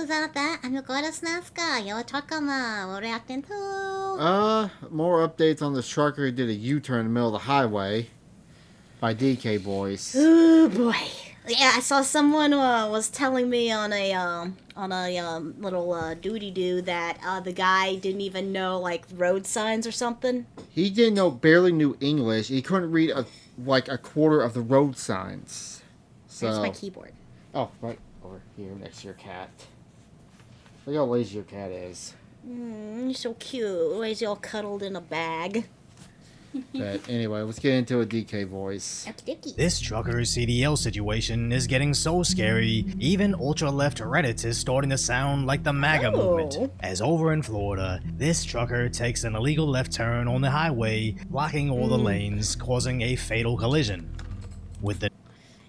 news out there. I'm going to Snaska. Yo, Chakama. What are you acting to? More updates on this trucker who did a U-turn in the middle of the highway by DK Boys. Oh boy. Yeah, I saw someone was telling me on a little doody doo that the guy didn't even know like road signs or something. He barely knew English. He couldn't read a quarter of the road signs. So. There's my keyboard. Oh, right over here next to your cat. Look how lazy your cat is. You're so cute. Why is he all cuddled in a bag? But anyway, let's get into a DK voice. This trucker CDL situation is getting so scary, even ultra-left Reddit is starting to sound like the MAGA movement. As over in Florida, this trucker takes an illegal left turn on the highway, blocking all the lanes, causing a fatal collision. With the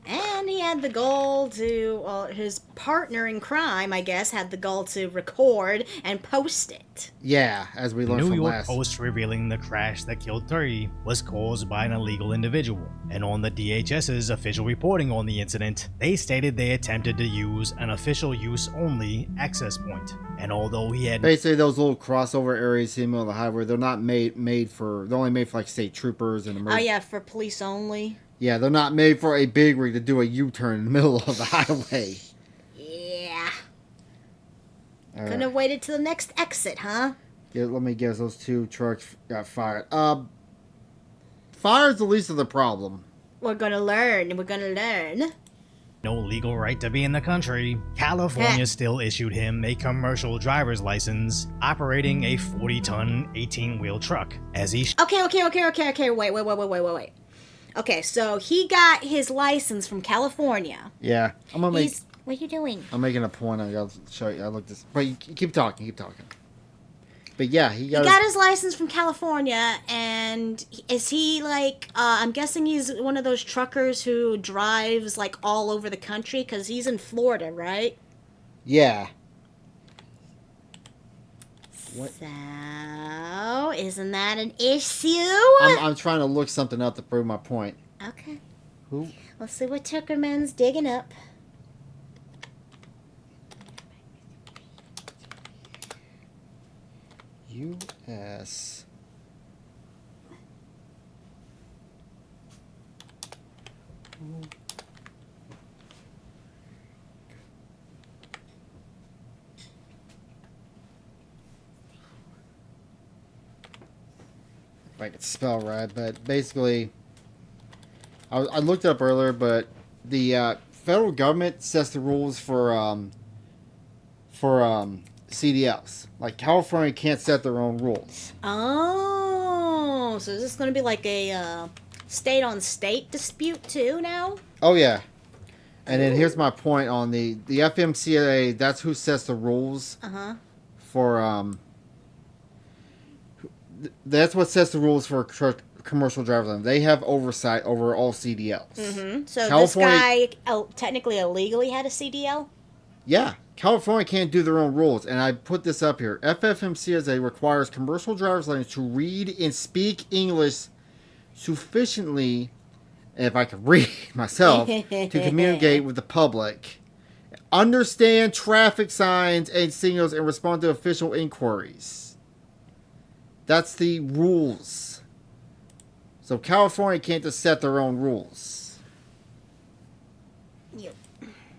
And he had the goal to, well, his partner in crime, I guess, had the goal to record and post it. Yeah, as we learned New from York last. Post revealing the crash that killed 3 was caused by an illegal individual. And on the DHS's official reporting on the incident, they stated they attempted to use an official use only access point. And although he had Basically, those little crossover areas in the middle of the highway, they're not made for. They're only made for like state troopers and Oh emergency. yeah, for police only. Yeah, they're not made for a big rig to do a U-turn in the middle of the highway. Yeah. All Couldn't have waited till the next exit, huh? Yeah, let me guess, those 2 trucks got fired. Fire's the least of the problem. We're gonna learn. We're gonna learn. no legal right to be in the country, California still issued him a commercial driver's license operating a 40-ton 18-wheel truck as he Okay. Wait. Okay, so he got his license from California. Yeah, I'm gonna make. What are you doing? I'm making a point. I'll show you. I looked this, but you keep talking. But yeah, he got his license from California, and is he like? I'm guessing he's one of those truckers who drives like all over the country because he's in Florida, right? Yeah. What? So, isn't that an issue? I'm trying to look something up to prove my point. Okay. Who? Let's see what Tuckerman's digging up. U.S. If I could spell right, but basically, I looked it up earlier, but the federal government sets the rules for CDLs. Like California can't set their own rules. Oh, so is this going to be like a state-on-state dispute too now? Oh yeah, and then here's my point on the FMCA. That's who sets the rules for That's what sets the rules for commercial driver's license. They have oversight over all CDLs. Mm-hmm. So California, this guy technically illegally had a CDL? Yeah, California can't do their own rules, and I put this up here. FFMCSA requires commercial driver's license to read and speak English sufficiently, if I could read myself, to communicate with the public, understand traffic signs and signals, and respond to official inquiries. That's the rules. So California can't just set their own rules.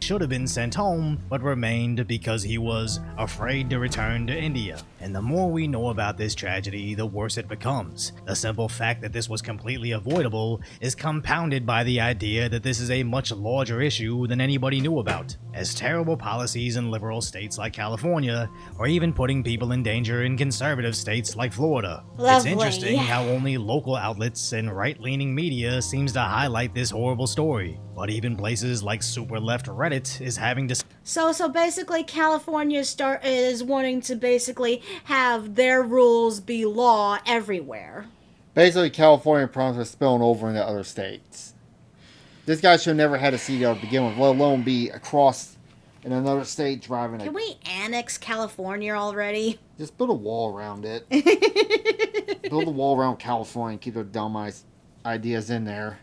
should have been sent home, but remained because he was afraid to return to India. And the more we know about this tragedy, the worse it becomes. The simple fact that this was completely avoidable is compounded by the idea that this is a much larger issue than anybody knew about, as terrible policies in liberal states like California are even putting people in danger in conservative states like Florida. Lovely. It's interesting how only local outlets and right-leaning media seems to highlight this horrible story, but even places like super left Reddit is having to. So basically, California is wanting to basically have their rules be law everywhere. Basically, California problems are spilling over into other states. This guy should have never had a CDL to begin with, let alone be across in another state driving Can we annex California already? Just build a wall around it. Build a wall around California and keep their dumb ideas in there.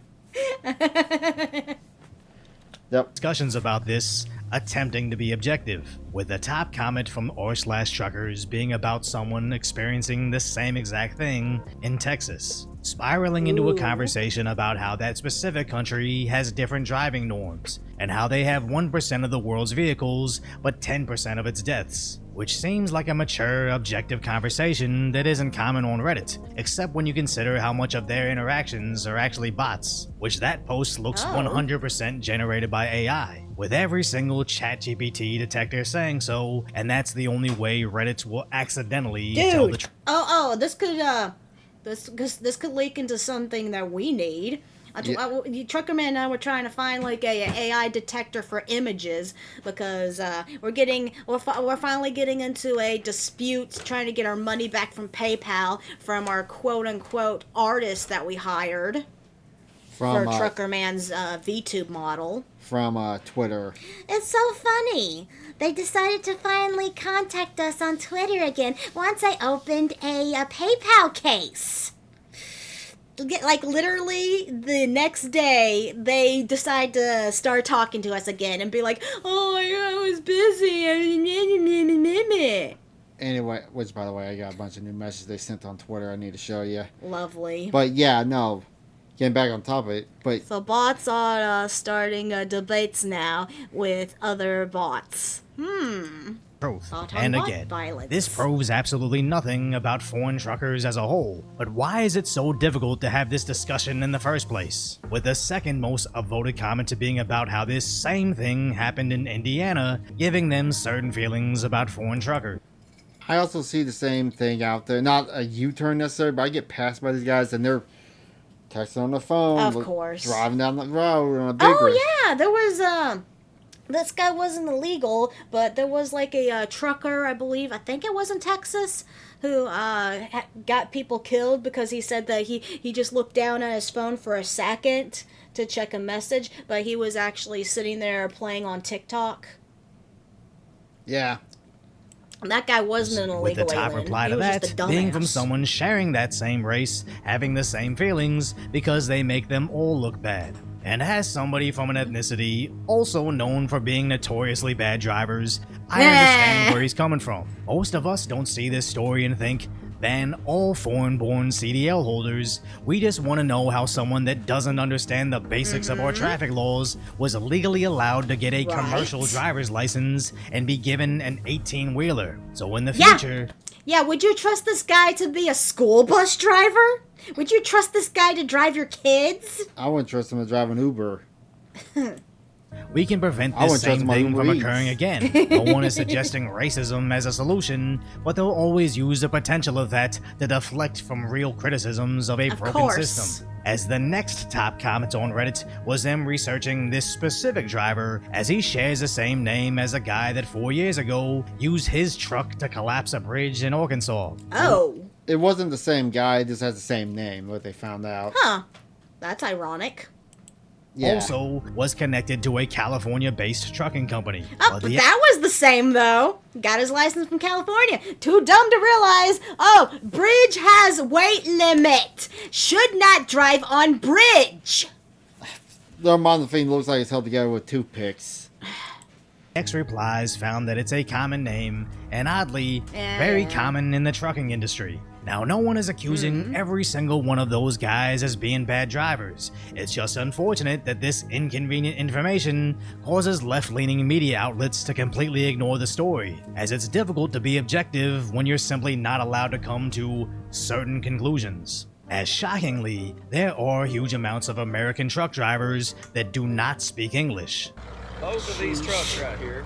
Yep. Discussions about this attempting to be objective, with the top comment from r/truckers being about someone experiencing the same exact thing in Texas, spiraling into a conversation about how that specific country has different driving norms, and how they have 1% of the world's vehicles, but 10% of its deaths. Which seems like a mature, objective conversation that isn't common on Reddit, except when you consider how much of their interactions are actually bots, which that post looks 100% generated by AI, with every single ChatGPT detector saying so, and that's the only way Reddit will accidentally tell the truth. This could leak into something that we need. Truckerman and I were trying to find like a AI detector for images because we're finally getting into a dispute trying to get our money back from PayPal from our quote unquote artist that we hired for Truckerman's VTube model from Twitter. It's so funny. They decided to finally contact us on Twitter again once I opened a PayPal case. Like literally the next day they decide to start talking to us again and be like, oh, I was busy. Anyway, which by the way, I got a bunch of new messages they sent on Twitter I need to show you. Lovely. But yeah, no, getting back on top of it. But so bots are starting debates now with other bots. And again, this proves absolutely nothing about foreign truckers as a whole, but why is it so difficult to have this discussion in the first place? With the second most upvoted comment to being about how this same thing happened in Indiana, giving them certain feelings about foreign truckers. I also see the same thing out there, not a U-turn necessarily, but I get passed by these guys and they're texting on the phone, of course, driving down the road on a big rig. Yeah, there was this guy wasn't illegal, but there was like a trucker, I think it was in Texas, who got people killed because he said that he just looked down at his phone for a second to check a message, but he was actually sitting there playing on TikTok. Yeah. And that guy wasn't an illegal alien. With the top alien. reply to that being from someone sharing that same race, having the same feelings, because they make them all look bad. And as somebody from an ethnicity also known for being notoriously bad drivers, I understand where he's coming from. Most of us don't see this story and think, ban all foreign-born CDL holders. We just want to know how someone that doesn't understand the basics of our traffic laws was legally allowed to get a commercial driver's license and be given an 18-wheeler. So in the future... Yeah, would you trust this guy to be a school bus driver? Would you trust this guy to drive your kids? I wouldn't trust him to drive an Uber. We can prevent this same thing from occurring again. No one is suggesting racism as a solution, but they'll always use the potential of that to deflect from real criticisms of a broken system. As the next top comment on Reddit was them researching this specific driver, as he shares the same name as a guy that 4 years ago used his truck to collapse a bridge in Arkansas. Oh. It wasn't the same guy, it just has the same name, what they found out. Huh. That's ironic. Yeah. Also was connected to a California-based trucking company. Oh, but that was the same, though. Got his license from California. Too dumb to realize, oh, bridge has weight limit. Should not drive on bridge. The model thing looks like it's held together with toothpicks. X replies found that it's a common name, and oddly, very common in the trucking industry. Now, no one is accusing every single one of those guys as being bad drivers. It's just unfortunate that this inconvenient information causes left-leaning media outlets to completely ignore the story, as it's difficult to be objective when you're simply not allowed to come to certain conclusions. As shockingly, there are huge amounts of American truck drivers that do not speak English. Both of these trucks right here,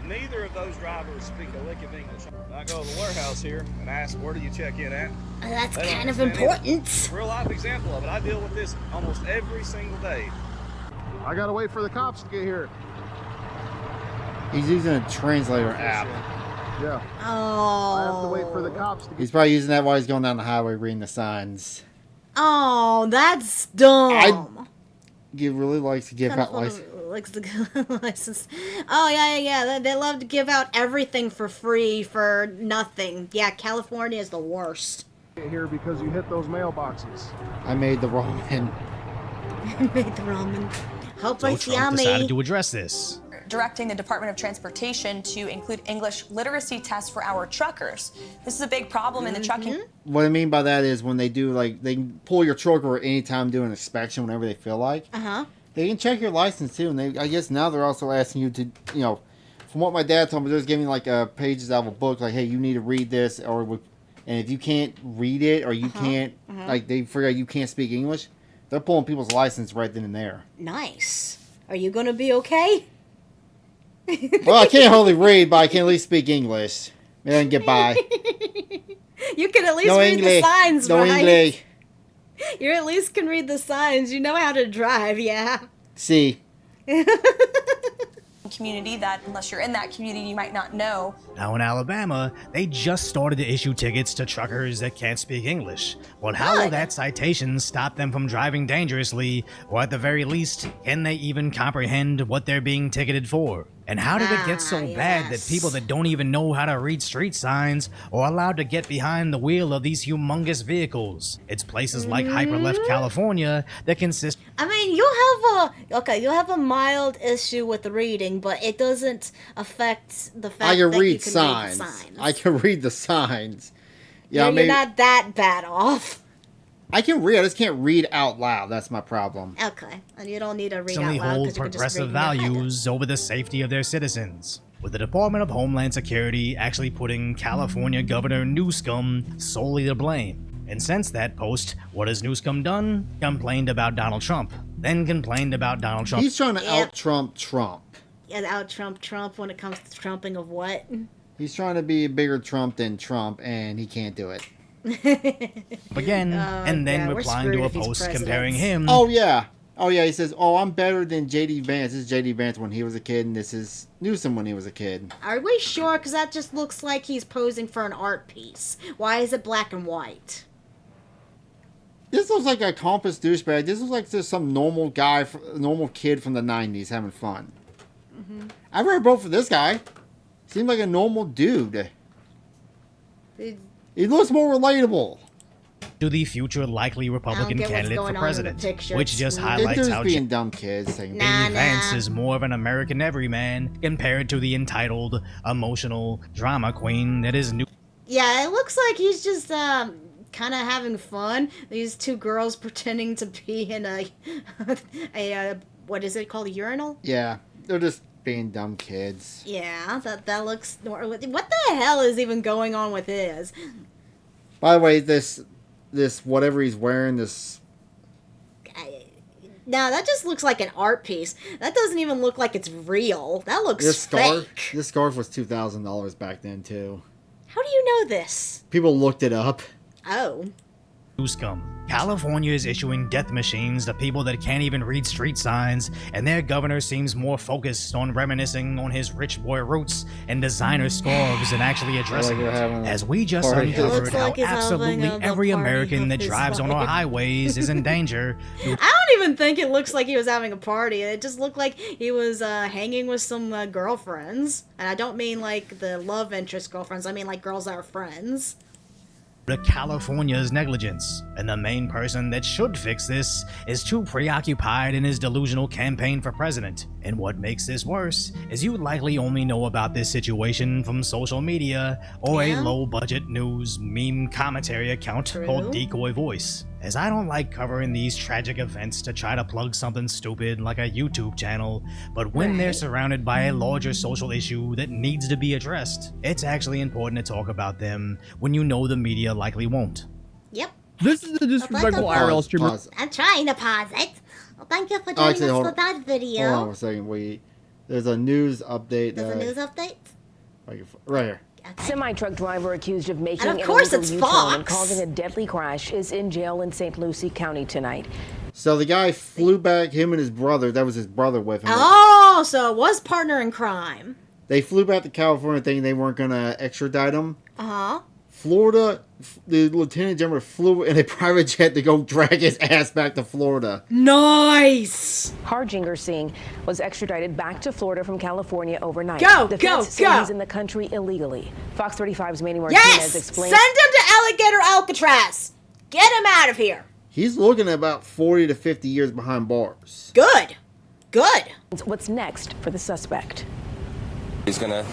neither of those drivers speak a lick of English. I go to the warehouse here and ask, where do you check in at? That's kind of important. Real life example of it. I deal with this almost every single day. I gotta wait for the cops to get here. He's using a translator app. Yeah. Oh. I have to wait for the cops to get He's probably using that while he's going down the highway reading the signs. Oh, that's dumb. He really likes to give out license. License. Oh, yeah. They love to give out everything for free for nothing. Yeah, California is the worst. here because you hit those mailboxes. I made the ramen. Made the ramen. Hope So it's Trump decided yummy. to address this. Directing the Department of Transportation to include English literacy tests for our truckers. This is a big problem in the trucking. What I mean by that is when they do, like, they can pull your truck over anytime, do an inspection whenever they feel like. Uh-huh. They can check your license too, and I guess now they're also asking you to, you know, from what my dad told me, they're just giving like pages out of a book, like, hey, you need to read this, and if you can't read it or you can't, like, they figure out you can't speak English, they're pulling people's license right then and there. Nice. Are you gonna be okay? Well, I can't hardly read, but I can at least speak English. Maybe I can get by. You can at least No read English. the signs, No right? English. You at least can read the signs. You know how to drive, yeah. See. Community that, unless you're in that community, you might not know. Now in Alabama, they just started to issue tickets to truckers that can't speak English. But how will Good. that citation stop them from driving dangerously, or at the very least, can they even comprehend what they're being ticketed for? And how did it get so bad that yes. people that don't even know how to read street signs are allowed to get behind the wheel of these humongous vehicles? It's places like Hyperleft, California that consist I mean, you have a mild issue with reading, but it doesn't affect the fact I can that read you can signs. read the signs. I can read the signs. Yeah, You're maybe not that bad off. I can read. I just can't read out loud. That's my problem. Okay, and you don't need to read constantly out loud hold because you can just progressive read in your head. values over the safety of their citizens, with the Department of Homeland Security actually putting California Governor Newsom solely to blame. And since that post, what has Newsom done? Complained about Donald Trump, then complained about Donald Trump. He's trying to Yep. out-Trump Trump. Yeah, out Trump when it comes to trumping of what? He's trying to be a bigger Trump than Trump, and he can't do it. again, and then yeah, we're replying to screwed a if he's post president. comparing him. Oh, yeah. Oh, yeah, he says, oh, I'm better than J.D. Vance. This is J.D. Vance when he was a kid, and this is Newsom when he was a kid. Are we sure? Because that just looks like he's posing for an art piece. Why is it black and white? This looks like a compass douchebag. This looks like just some normal guy, normal kid from the 90s having fun. I'd rather vote for this guy. Seems like a normal dude. He looks more relatable. To the future likely Republican get what's candidate going for on in the president, picture. which just It's They're highlights just how being dumb kids. Saying, Nah. Vance is more of an American everyman compared to the entitled, emotional drama queen that is New. Yeah, it looks like he's just kind of having fun. These two girls pretending to be in a what is it called, a urinal? Yeah, they're just being dumb kids. Yeah, that looks. What the hell is even going on with his? By the way, this whatever he's wearing, this No, that just looks like an art piece. That doesn't even look like it's real. That looks this scarf, fake. this scarf was $2,000 back then too. How do you know this? People looked it up. Oh. Scum. California is issuing death machines to people that can't even read street signs, and their governor seems more focused on reminiscing on his rich boy roots and designer scarves than actually addressing we're having it. a As we just party. It uncovered looks how like he's having absolutely the every party American of that his drives on our life. highways is in danger. I don't even think it looks like he was having a party. It just looked like he was hanging with some girlfriends. And I don't mean like the love interest girlfriends. I mean like girls that are friends. To California's negligence, and the main person that should fix this is too preoccupied in his delusional campaign for president. And what makes this worse is you likely only know about this situation from social media or Yeah. a low-budget news meme commentary account True. called Decoy Voice. As I don't like covering these tragic events to try to plug something stupid like a YouTube channel, but when they're Right. surrounded by a larger social issue that needs to be addressed, it's actually important to talk about them when you know the media likely won't. Yep. This is the disrespectful Pause, IRL streamer. Pause. I'm trying to pause it. Well, thank you for joining Actually, us hold for on. that video. Hold on a second. There's a news update. There's a news update? Right here. Semi-truck driver accused of making And of an course illegal it's U-turn and Fox. causing a deadly crash is in jail in St. Lucie County tonight. So the guy flew back, him and his brother. That was his brother with him. Oh, so it was partner in crime. They flew back to California thinking they weren't going to extradite him. Uh-huh. Florida, the lieutenant general flew in a private jet to go drag his ass back to Florida. Nice. Harjinger Singh was extradited back to Florida from California overnight. Go, the go, feds say go. he's in the country illegally. Fox 35's Manny Martinez Yes! explained. Send him to Alligator Alcatraz. Get him out of here. He's looking at about 40 to 50 years behind bars. Good. Good. What's next for the suspect? He's gonna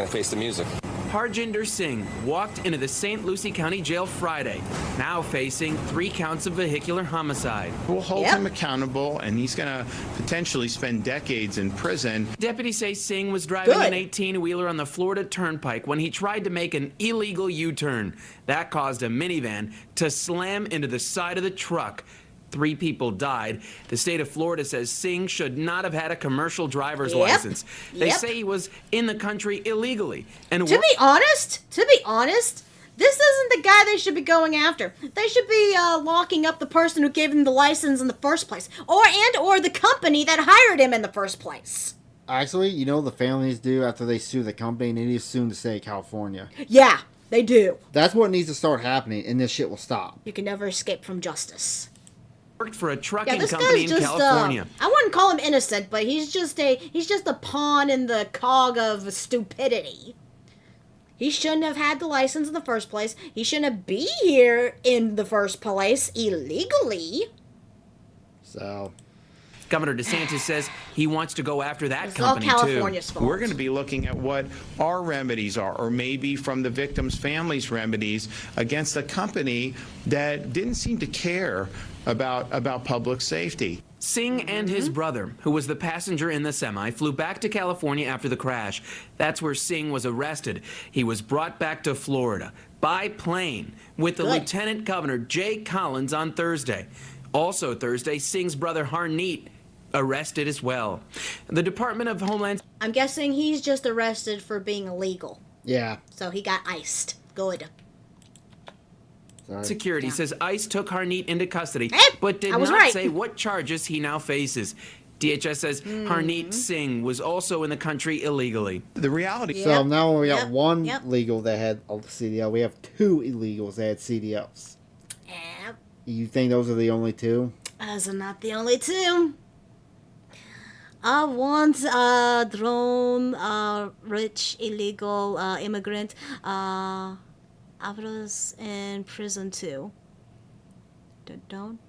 face the music. Harjinder Singh walked into the St. Lucie County Jail Friday, now facing 3 counts of vehicular homicide. We'll hold him accountable, and he's going to potentially spend decades in prison. Deputies say Singh was driving an 18-wheeler on the Florida Turnpike when he tried to make an illegal U-turn. That caused a minivan to slam into the side of the truck. 3 people died. The state of Florida says Singh should not have had a commercial driver's license. They say he was in the country illegally. And to be honest, this isn't the guy they should be going after. They should be locking up the person who gave him the license in the first place, or the company that hired him in the first place. Actually, you know the families do after they sue the company, they need to sue the state of California. Yeah, they do. That's what needs to start happening, and this shit will stop. You can never escape from justice. Worked for a trucking company in California. I wouldn't call him innocent, but he's just a pawn in the cog of stupidity. He shouldn't have had the license in the first place. He shouldn't be here in the first place illegally. So, Governor DeSantis says he wants to go after that it's company all California's too. fault. We're going to be looking at what our remedies are, or maybe from the victims' families' remedies against a company that didn't seem to care about public safety. Singh and his brother, who was the passenger in the semi, flew back to California after the crash. That's where Singh was arrested. He was brought back to Florida by plane with the Lieutenant Governor Jay Collins on Thursday. Also Thursday, Singh's brother Harneet arrested as well. The Department of Homeland... I'm guessing he's just arrested for being illegal. yeah. So he got iced. Good. Sorry. Security says ICE took Harneet into custody, but did I was not right. say what charges he now faces. DHS says Harneet Singh was also in the country illegally. The reality... So now we got one legal that had a CDL. We have 2 illegals that had CDLs. Yep. You think those are the only 2? Those are not the only 2. One's drone, rich, illegal immigrant. I was in prison too. Don't.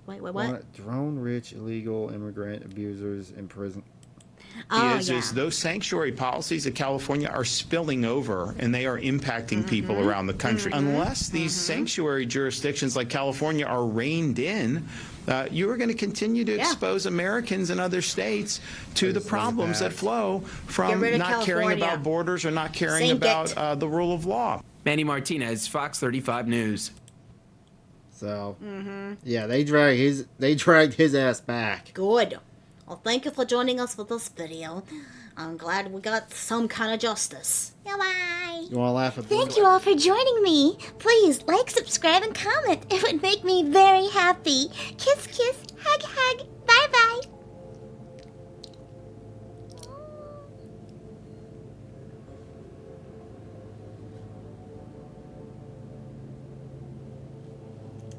Wait, what? Drone rich, illegal immigrant abusers in prison. Is those sanctuary policies of California are spilling over, and they are impacting people around the country. Unless these sanctuary jurisdictions like California are reined in, you are going to continue to expose Americans in other states to the problems that flow from not caring about borders or not caring about the rule of law. Manny Martinez, Fox 35 News. So, yeah, they dragged his ass back. Good. Well, thank you for joining us for this video. I'm glad we got some kind of justice. Bye. You want to laugh at Thank you all for joining me. Please like, subscribe, and comment. It would make me very happy. Kiss, kiss, hug, hug.